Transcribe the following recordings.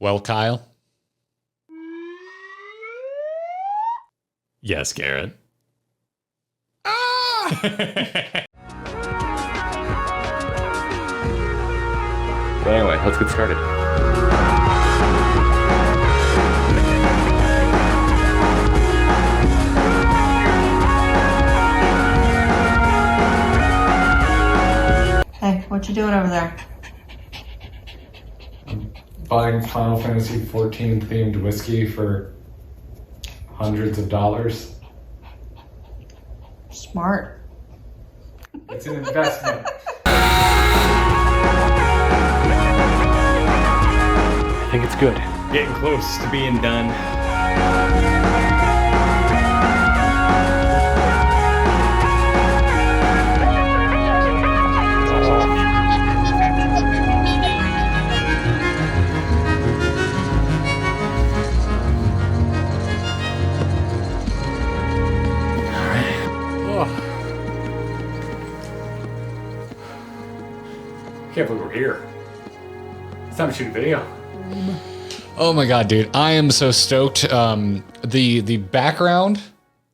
Well, Kyle? Yes, Garrett. But anyway, let's get started. Hey, what you doing over there? I'm buying Final Fantasy XIV themed whiskey for hundreds of dollars. Smart. It's an investment. I think it's good. Getting close to being done. Can't believe we're here. It's time to shoot a video. Oh my god, dude. I am so stoked. The background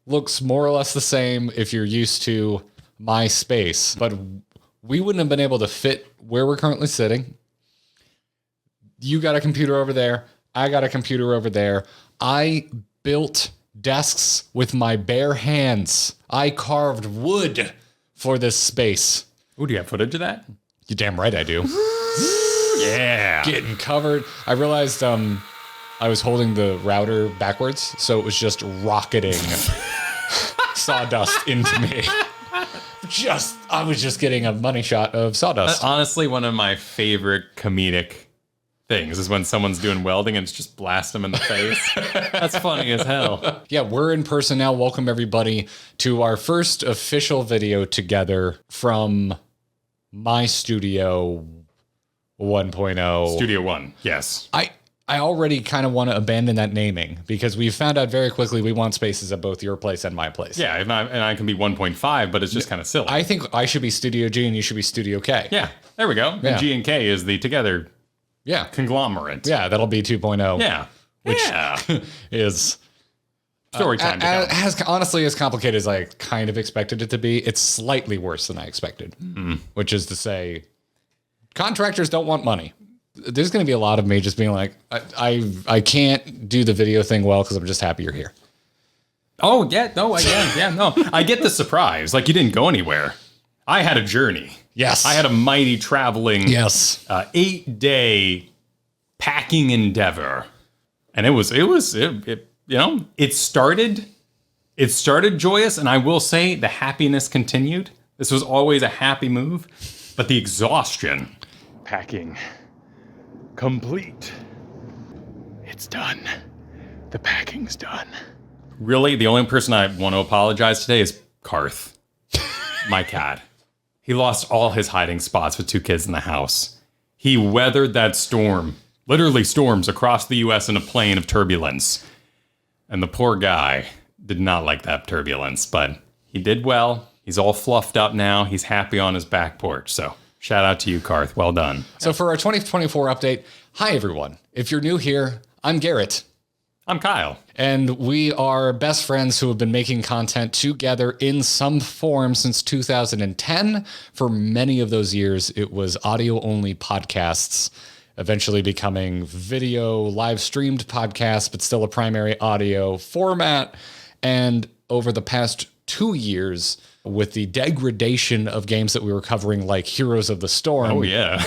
looks more or less the same if you're used to my space, but we wouldn't have been able to fit where we're currently sitting. You got a computer over there. I got a computer over there. I built desks with my bare hands. I carved wood for this space. Ooh, do you have footage of that? You're damn right I do. Yeah. Getting covered. I realized I was holding the router backwards, so it was just rocketing sawdust into me. I was just getting a money shot of sawdust. Honestly, one of my favorite comedic things is when someone's doing welding and it's just blast them in the face. That's funny as hell. Yeah, we're in person now. Welcome everybody to our first official video together from my Studio 1.0. Studio One, yes. I already kind of want to abandon that naming because we found out very quickly we want spaces at both your place and my place. Yeah, and I can be 1.5, but it's just kind of silly. I think I should be Studio G and you should be Studio K. Yeah, there we go. Yeah. And G and K is the together conglomerate. Yeah, that'll be 2.0. Yeah. Which is story time to come. honestly as complicated as I kind of expected it to be. It's slightly worse than I expected, which is to say contractors don't want money. There's going to be a lot of me just being like, I can't do the video thing well because I'm just happy you're here. Oh, yeah, no, I get the surprise. Like, you didn't go anywhere. I had a journey. Yes. I had a mighty traveling 8-day packing endeavor. And it started joyous, and I will say the happiness continued. This was always a happy move, but the exhaustion. Packing complete. It's done. The packing's done. Really, the only person I want to apologize today is Karth, my cat. He lost all his hiding spots with 2 kids in the house. He weathered that storm, literally storms across the U.S. in a plane of turbulence. And the poor guy did not like that turbulence, but he did well. He's all fluffed up now. He's happy on his back porch. So shout out to you, Karth. Well done. So for our 2024 update, hi everyone. If you're new here, I'm Garrett. I'm Kyle. And we are best friends who have been making content together in some form since 2010. For many of those years, it was audio-only podcasts, eventually becoming video, live-streamed podcasts, but still a primary audio format. And over the past 2 years, with the degradation of games that we were covering, like Heroes of the Storm. Oh, yeah.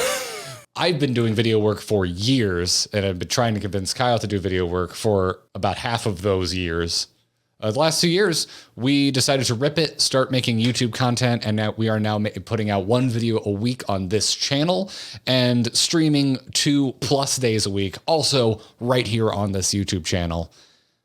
I've been doing video work for years, and I've been trying to convince Kyle to do video work for about half of those years. The last 2 years, we decided to rip it, start making YouTube content, and now we are putting out 1 video a week on this channel and streaming 2+ days a week, also right here on this YouTube channel.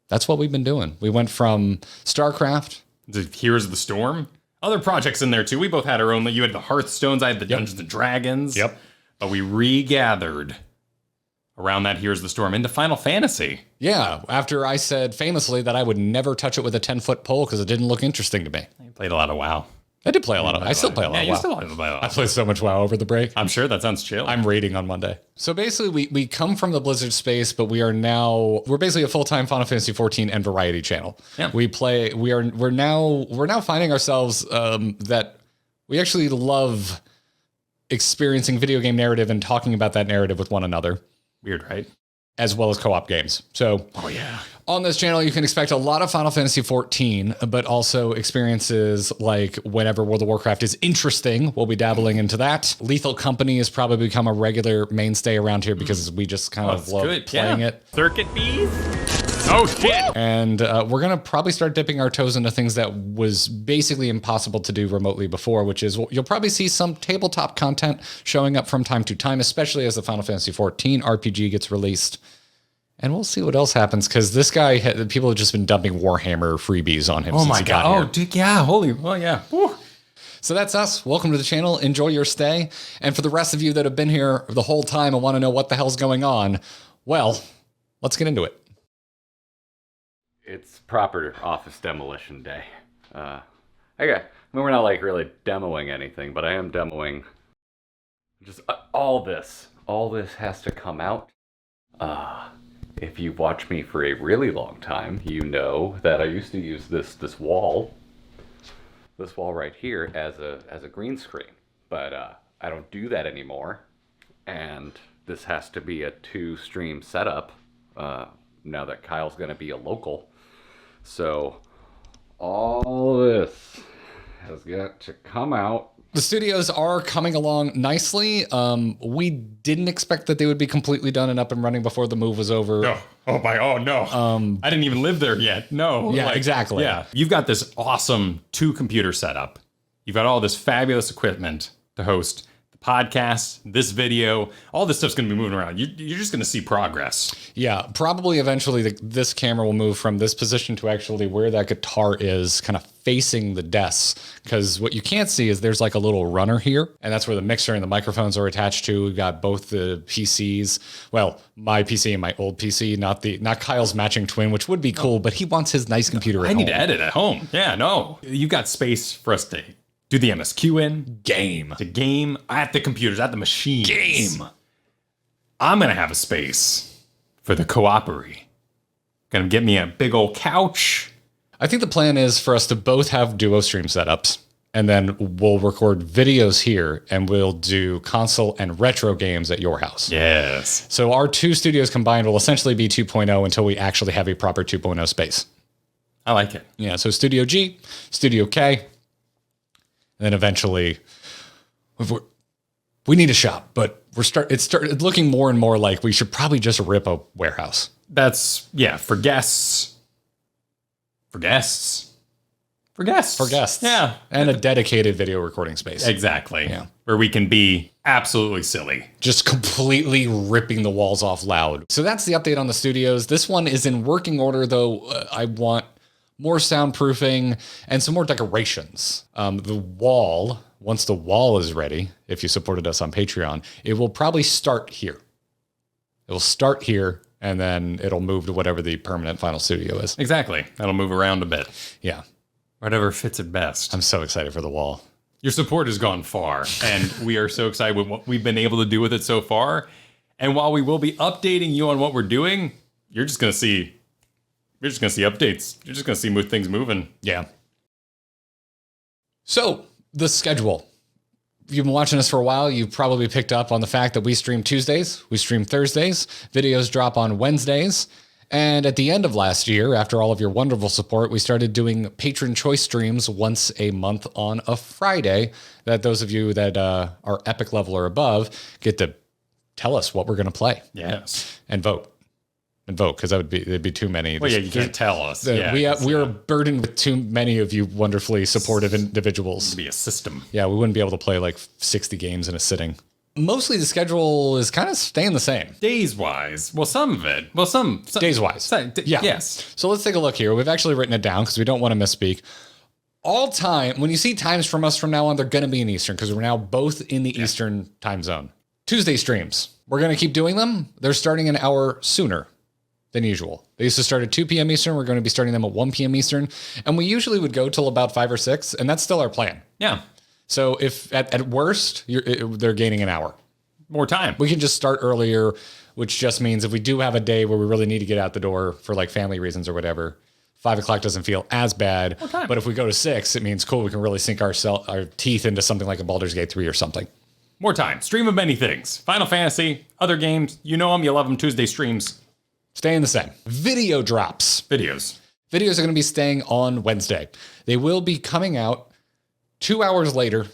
That's what we've been doing. We went from StarCraft. The Heroes of the Storm. Other projects in there, too. We both had our own. You had the Hearthstones. I had the Dungeons and Dragons. Yep. But we regathered around that Here's the Storm into Final Fantasy. Yeah, after I said famously that I would never touch it with a 10-foot pole because it didn't look interesting to me. I played a lot of WoW. I did play a lot of. I still play a lot. Yeah, of you WoW. still play a I lot. played so much WoW over the break. I'm sure that sounds chill. I'm raiding on Monday. So basically, we come from the Blizzard space, but we're basically a full-time Final Fantasy 14 and variety channel. Yeah. We're now finding ourselves that we actually love experiencing video game narrative and talking about that narrative with one another, Weird, right? as well as co-op games. So Oh yeah. on this channel, you can expect a lot of Final Fantasy 14, but also experiences like whenever World of Warcraft is interesting, we'll be dabbling into that. Lethal Company has probably become a regular mainstay around here because we just kind of love playing it. Circuit bees? Oh shit! And we're going to probably start dipping our toes into things that was basically impossible to do remotely before, which is you'll probably see some tabletop content showing up from time to time, especially as the Final Fantasy 14 RPG gets released. And we'll see what else happens, because this guy, people have just been dumping Warhammer freebies on him since he got here. Oh, dude, yeah, holy, well, yeah. Woo. So that's us. Welcome to the channel. Enjoy your stay. And for the rest of you that have been here the whole time and want to know what the hell's going on, well, let's get into it. It's proper office demolition day. Okay. I mean, we're not like really demoing anything, but I am demoing just all this. All this has to come out. If you've watched me for a really long time, you know that I used to use this wall right here as a green screen, but I don't do that anymore, and this has to be a 2-stream setup now that Kyle's going to be a local. So all this has got to come out. The studios are coming along nicely. We didn't expect that they would be completely done and up and running before the move was over. No. Oh no. I didn't even live there yet. No. Yeah, exactly. Yeah. You've got this awesome 2-computer setup. You've got all this fabulous equipment to host the podcast, this video, all this stuff's going to be moving around. You're just going to see progress. Yeah, probably eventually this camera will move from this position to actually where that guitar is, kind of facing the desk. Because what you can't see is there's like a little runner here, and that's where the mixer and the microphones are attached to. We've got both the PCs. Well, my PC and my old PC, not Kyle's matching twin, which would be cool, but he wants his nice computer at home. I need to edit at home. Yeah, no. You've got space for us to do the MSQ in. Game. To game at the computers, at the machines. Game. I'm going to have a space for the co-opery. Going to get me a big old couch. I think the plan is for us to both have duo stream setups, and then we'll record videos here, and we'll do console and retro games at your house. Yes. So our 2 studios combined will essentially be 2.0 until we actually have a proper 2.0 space. I like it. Yeah, so Studio G, Studio K, and then eventually we need a shop, but it's started looking more and more like we should probably just rip a warehouse. That's, yeah, for guests. For guests. Yeah. And a dedicated video recording space. Exactly. Yeah. Where we can be absolutely silly. Just completely ripping the walls off loud. So that's the update on the studios. This one is in working order, though. I want more soundproofing and some more decorations. The wall, once the wall is ready, if you supported us on Patreon, it will probably start here. It will start here, and then it'll move to whatever the permanent final studio is. Exactly. That'll move around a bit. Yeah. Whatever fits it best. I'm so excited for the wall. Your support has gone far, and we are so excited with what we've been able to do with it so far. And while we will be updating you on what we're doing, you're just gonna see updates. You're just gonna see things moving. Yeah. So the schedule. If you've been watching us for a while, you've probably picked up on the fact that we stream Tuesdays, we stream Thursdays, videos drop on Wednesdays. And at the end of last year, after all of your wonderful support, we started doing patron choice streams once a month on a Friday, that those of you that are epic level or above get to tell us what we're going to play. Yes. And vote. Because there'd be too many. Well, yeah, you can't tell us. We are burdened with too many of you wonderfully supportive individuals. To be a system. Yeah, we wouldn't be able to play like 60 games in a sitting. Mostly the schedule is kind of staying the same. Days wise. Well, some of it. Well, some days wise. Yeah. Yes. So let's take a look here. We've actually written it down because we don't want to misspeak. All time, when you see times from us from now on, they're going to be in Eastern because we're now both in the Eastern time zone. Tuesday streams. We're going to keep doing them. They're starting an hour sooner. than usual. They used to start at 2 p.m. Eastern. We're going to be starting them at 1 p.m. Eastern. And we usually would go till about 5 or 6, and that's still our plan. Yeah. So if at worst, they're gaining an hour. More time. We can just start earlier, which just means if we do have a day where we really need to get out the door for like family reasons or whatever, 5 o'clock doesn't feel as bad. But if we go to 6, it means, cool, we can really sink our teeth into something like a Baldur's Gate 3 or something. More time. Stream of many things. Final Fantasy, other games. You know them. You love them. Tuesday streams. Staying the same. Video drops. Videos. Videos are going to be staying on Wednesday. They will be coming out 2 hours later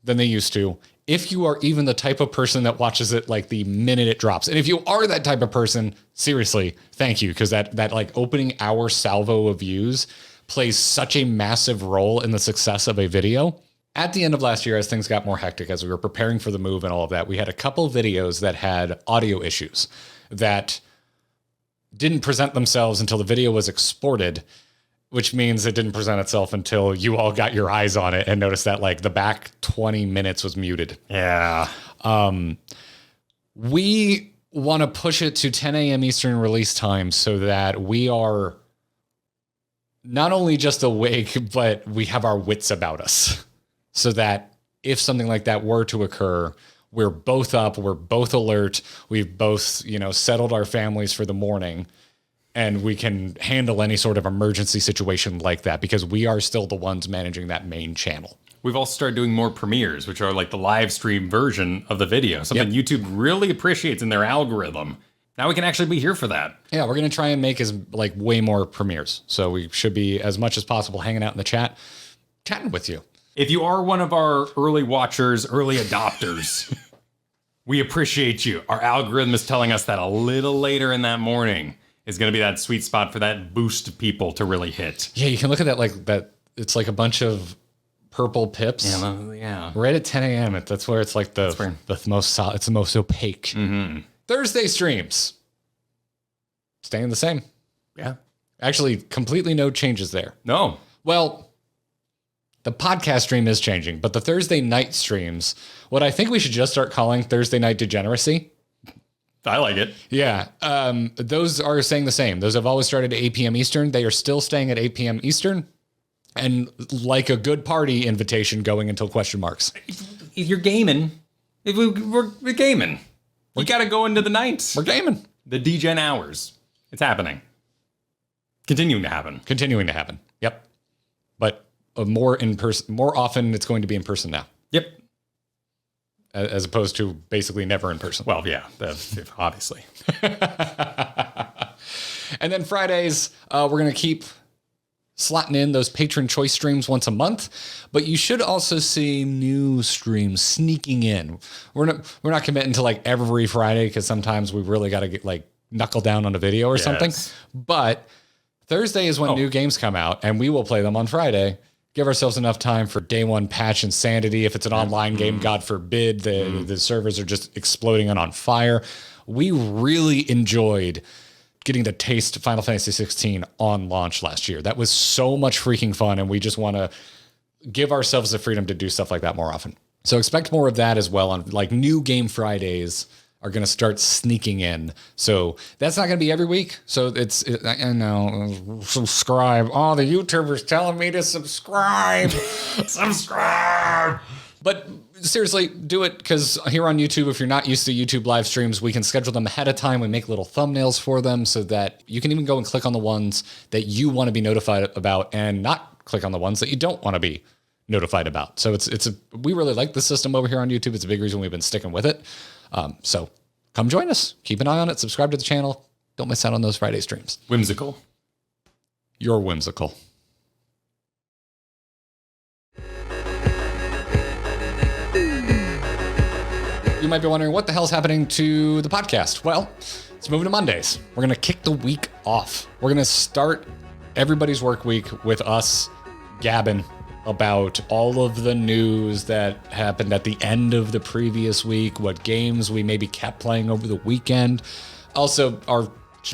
than they used to, if you are even the type of person that watches it like the minute it drops. And if you are that type of person, seriously, thank you, because that like opening hour salvo of views plays such a massive role in the success of a video. At the end of last year, as things got more hectic, as we were preparing for the move and all of that, we had a couple videos that had audio issues that didn't present themselves until the video was exported, which means it didn't present itself until you all got your eyes on it and noticed that like the back 20 minutes was muted. Yeah. We want to push it to 10 a.m. Eastern release time so that we are not only just awake, but we have our wits about us, so that if something like that were to occur, we're both up, we're both alert, we've both, settled our families for the morning, and we can handle any sort of emergency situation like that, because we are still the ones managing that main channel. We've also started doing more premieres, which are like the live stream version of the video, something YouTube really appreciates in their algorithm. Now we can actually be here for that. Yeah, we're going to try and make way more premieres. So we should be, as much as possible, hanging out in the chat, chatting with you. If you are one of our early watchers, early adopters, we appreciate you. Our algorithm is telling us that a little later in that morning is going to be that sweet spot for that boost of people to really hit. Yeah, you can look at that like that. It's like a bunch of purple pips. Yeah. Right at 10 a.m. That's where it's like the most solid, it's the most opaque. Mm-hmm. Thursday streams staying the same. Yeah. Actually, completely no changes there. No. Well, the podcast stream is changing, but the Thursday night streams, what I think we should just start calling Thursday night degeneracy. I like it. Yeah. Those are staying the same. Those have always started at 8 p.m. Eastern. They are still staying at 8 p.m. Eastern. And like a good party invitation going until question marks. If you're gaming, we're gaming. We got to go into the nights. We're gaming. The degen hours. It's happening. Continuing to happen. Yep. But more in person, more often it's going to be in person now. Yep. As opposed to basically never in person. Well, yeah, obviously. And then Fridays, we're going to keep slotting in those patron choice streams once a month, but you should also see new streams sneaking in. We're not committing to like every Friday, because sometimes we really got to get like knuckle down on a video or something. But Thursday is when new games come out, and we will play them on Friday. Give ourselves enough time for day one patch insanity. If it's an online game, God forbid, the servers are just exploding and on fire. We really enjoyed getting to taste Final Fantasy 16 on launch last year. That was so much freaking fun, and we just want to give ourselves the freedom to do stuff like that more often. So expect more of that as well. On like new game Fridays are going to start sneaking in. So that's not going to be every week. So I know, subscribe. Oh, the YouTuber's telling me to subscribe. Subscribe. But seriously, do it, because here on YouTube, if you're not used to YouTube live streams, we can schedule them ahead of time. We make little thumbnails for them so that you can even go and click on the ones that you want to be notified about and not click on the ones that you don't want to be notified about. So we really like the system over here on YouTube. It's a big reason we've been sticking with it. So come join us. Keep an eye on it. Subscribe to the channel. Don't miss out on those Friday streams. Whimsical. You're whimsical. You might be wondering what the hell's happening to the podcast. Well, it's moving to Mondays. We're going to kick the week off. We're going to start everybody's work week with us gabbing about all of the news that happened at the end of the previous week, what games we maybe kept playing over the weekend. Also, our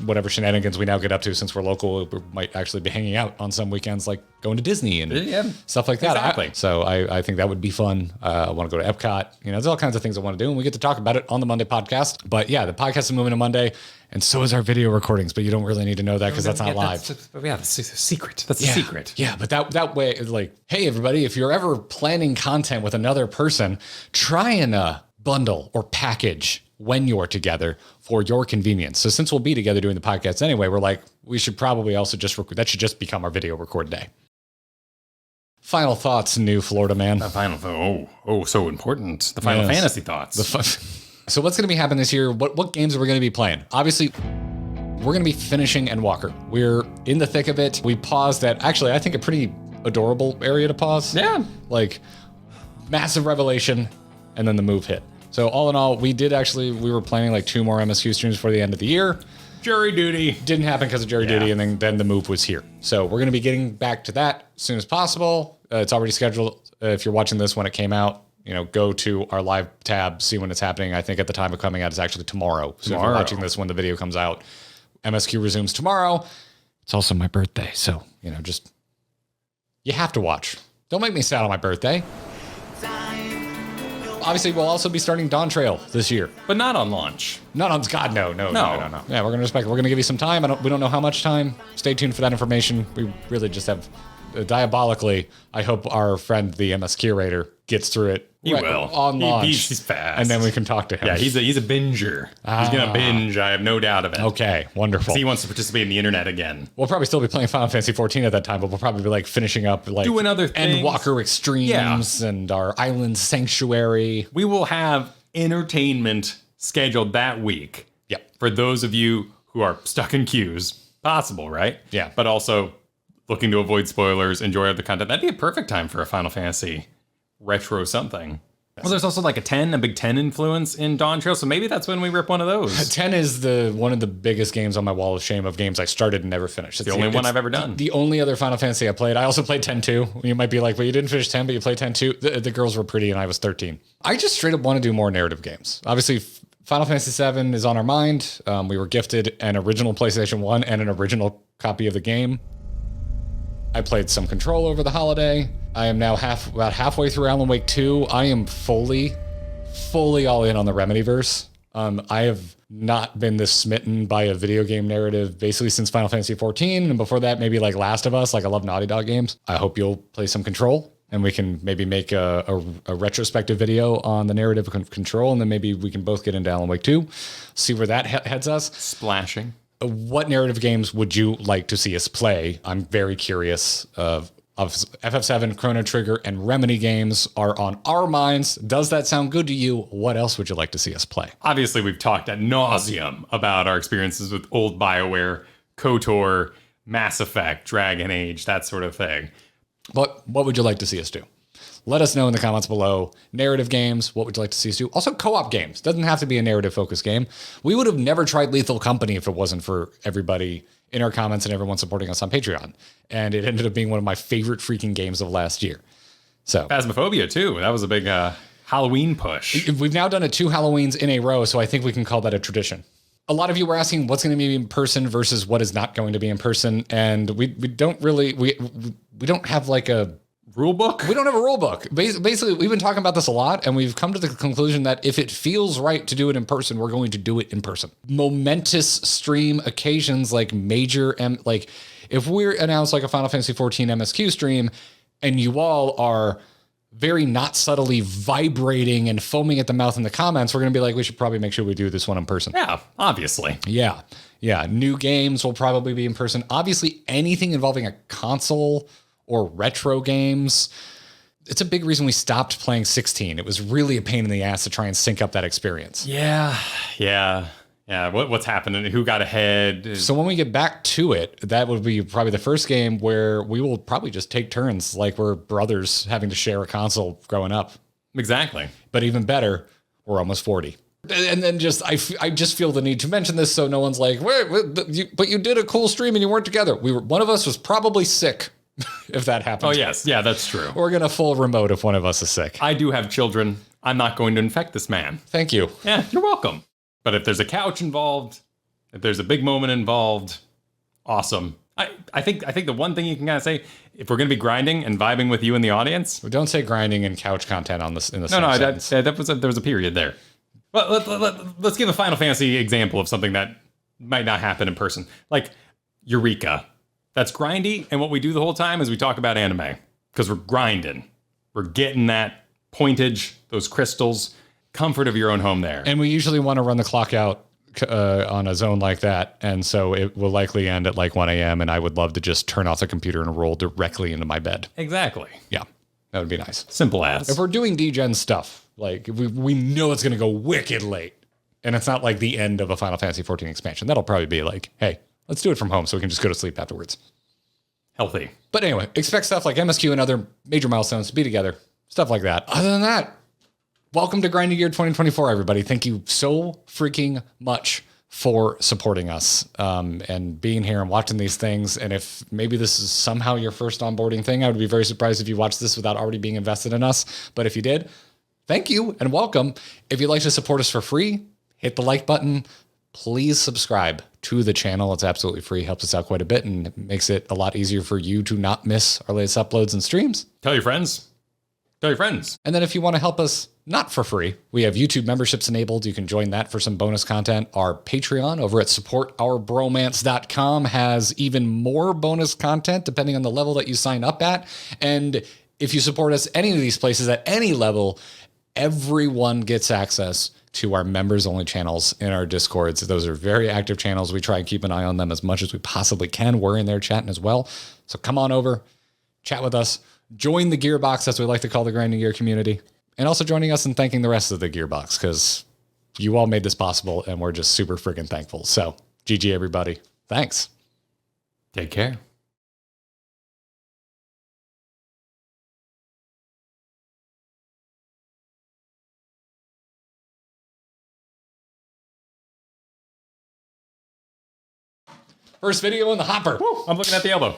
whatever shenanigans we now get up to, since we're local, we might actually be hanging out on some weekends, like going to Disney and stuff like that. Exactly. So I think that would be fun. I want to go to Epcot. There's all kinds of things I want to do, and we get to talk about it on the Monday podcast. But yeah, the podcast is moving to Monday, And so is our video recordings, but you don't really need to know that because that's not live. That's a secret. That's a secret. Yeah, but that way, it's like, hey, everybody, if you're ever planning content with another person, try and bundle or package when you're together for your convenience. So since we'll be together doing the podcast anyway, we're like, we should probably also just record. That should just become our video record day. Final thoughts, new Florida man. So important. The Final Fantasy thoughts. So what's going to be happening this year? What games are we going to be playing? Obviously, we're going to be finishing Endwalker. We're in the thick of it. We paused at, actually, I think a pretty adorable area to pause. Yeah. Like, massive revelation, and then the move hit. So all in all, we were planning like 2 more MSQ streams before the end of the year. Jury duty. Didn't happen because of jury duty, and then the move was here. So we're going to be getting back to that as soon as possible. It's already scheduled. If you're watching this when it came out, go to our live tab, see when it's happening. I think at the time of coming out, it's actually tomorrow. So if you're watching this when the video comes out, MSQ resumes tomorrow. It's also my birthday. So, you have to watch. Don't make me sad on my birthday. Obviously, we'll also be starting Dawn Trail this year. But not on launch. Not on, God, no. Yeah, we're going to give you some time. We don't know how much time. Stay tuned for that information. We really just have, diabolically, I hope our friend, the MS Curator, gets through it. He will. On launch. He's fast. And then we can talk to him. Yeah, he's a binger. He's going to binge. I have no doubt of it. Okay, wonderful. He wants to participate in the internet again. We'll probably still be playing Final Fantasy XIV at that time, but we'll probably be like finishing up like doing other things. Endwalker Extremes and our Island Sanctuary. We will have entertainment scheduled that week. Yep. For those of you who are stuck in queues. Possible, right? Yeah. But also looking to avoid spoilers, enjoy other content. That'd be a perfect time for a Final Fantasy retro something. Well, there's also like a Big 10 influence in Dawn Trail, so maybe that's when we rip one of those. 10 is one of the biggest games on my wall of shame of games I started and never finished. It's the only one I've ever done. The only other Final Fantasy I played. I also played 10 too. You might be like, well, you didn't finish 10, but you played 10 too. The girls were pretty and I was 13. I just straight up want to do more narrative games. Obviously, Final Fantasy VII is on our mind. We were gifted an original PlayStation 1 and an original copy of the game. I played some Control over the holiday. I am now about halfway through Alan Wake 2. I am fully all in on the Remedyverse. I have not been this smitten by a video game narrative basically since Final Fantasy XIV. And before that, maybe like Last of Us. Like I love Naughty Dog games. I hope you'll play some Control and we can maybe make a retrospective video on the narrative of Control. And then maybe we can both get into Alan Wake 2, see where that heads us. Splashing. What narrative games would you like to see us play? I'm very curious of FF7, Chrono Trigger, and Remedy games are on our minds. Does that sound good to you? What else would you like to see us play? Obviously, we've talked ad nauseum about our experiences with old BioWare, KOTOR, Mass Effect, Dragon Age, that sort of thing. But what would you like to see us do? Let us know in the comments below. Narrative games, what would you like to see us do? Also, co-op games. Doesn't have to be a narrative-focused game. We would have never tried Lethal Company if it wasn't for everybody in our comments and everyone supporting us on Patreon. And it ended up being one of my favorite freaking games of last year. So Phasmophobia, too. That was a big Halloween push. We've now done it 2 Halloweens in a row, so I think we can call that a tradition. A lot of you were asking what's going to be in person versus what is not going to be in person. And we don't really, we don't have like a rule book? We don't have a rule book. Basically, we've been talking about this a lot, and we've come to the conclusion that if it feels right to do it in person, we're going to do it in person. Momentous stream occasions like major, like if we're announced like a Final Fantasy XIV MSQ stream, and you all are very not subtly vibrating and foaming at the mouth in the comments, we're going to be like, we should probably make sure we do this one in person. Yeah, obviously. Yeah. New games will probably be in person. Obviously, anything involving a console or retro games. It's a big reason we stopped playing 16. It was really a pain in the ass to try and sync up that experience. Yeah. What's happening? Who got ahead? So when we get back to it, that would be probably the first game where we will probably just take turns like we're brothers having to share a console growing up. Exactly. But even better, we're almost 40. And then I just feel the need to mention this so no one's like, but you did a cool stream and you weren't together. One of us was probably sick. If that happens. Oh, yes. Yeah, that's true. We're going to full remote if one of us is sick. I do have children. I'm not going to infect this man. Thank you. Yeah, you're welcome. But if there's a couch involved, if there's a big moment involved, awesome. I think the one thing you can kind of say, if we're going to be grinding and vibing with you in the audience. Don't say grinding and couch content in the same sentence. There was a period there. Well, let's give a Final Fantasy example of something that might not happen in person. Like Eureka. That's grindy. And what we do the whole time is we talk about anime because we're grinding. We're getting that pointage, those crystals, comfort of your own home there. And we usually want to run the clock out on a zone like that. And so it will likely end at like 1 a.m. And I would love to just turn off the computer and roll directly into my bed. Exactly. Yeah, that would be nice. Simple as. If we're doing degen stuff, like if we know it's going to go wicked late and it's not like the end of a Final Fantasy 14 expansion, that'll probably be like, hey, let's do it from home so we can just go to sleep afterwards. Healthy. But anyway, expect stuff like MSQ and other major milestones to be together. Stuff like that. Other than that, welcome to Grinding Gear 2024, everybody. Thank you so freaking much for supporting us and being here and watching these things. And if maybe this is somehow your first onboarding thing, I would be very surprised if you watched this without already being invested in us. But if you did, thank you and welcome. If you'd like to support us for free, hit the like button. Please subscribe to the channel. It's absolutely free. Helps us out quite a bit and makes it a lot easier for you to not miss our latest uploads and streams. Tell your friends. Tell your friends. And then if you want to help us not for free, we have YouTube memberships enabled. You can join that for some bonus content. Our Patreon over at supportourbromance.com has even more bonus content depending on the level that you sign up at. And if you support us any of these places at any level, everyone gets access to our members only channels in our Discords. Those are very active channels. We try and keep an eye on them as much as we possibly can. We're in there chatting as well. So come on over, chat with us, join the Gearbox, as we like to call the Grinding Gear community, and also joining us and thanking the rest of the Gearbox because you all made this possible and we're just super freaking thankful. So GG everybody. Thanks. Take care. First video in the hopper. Woo, I'm looking at the elbow.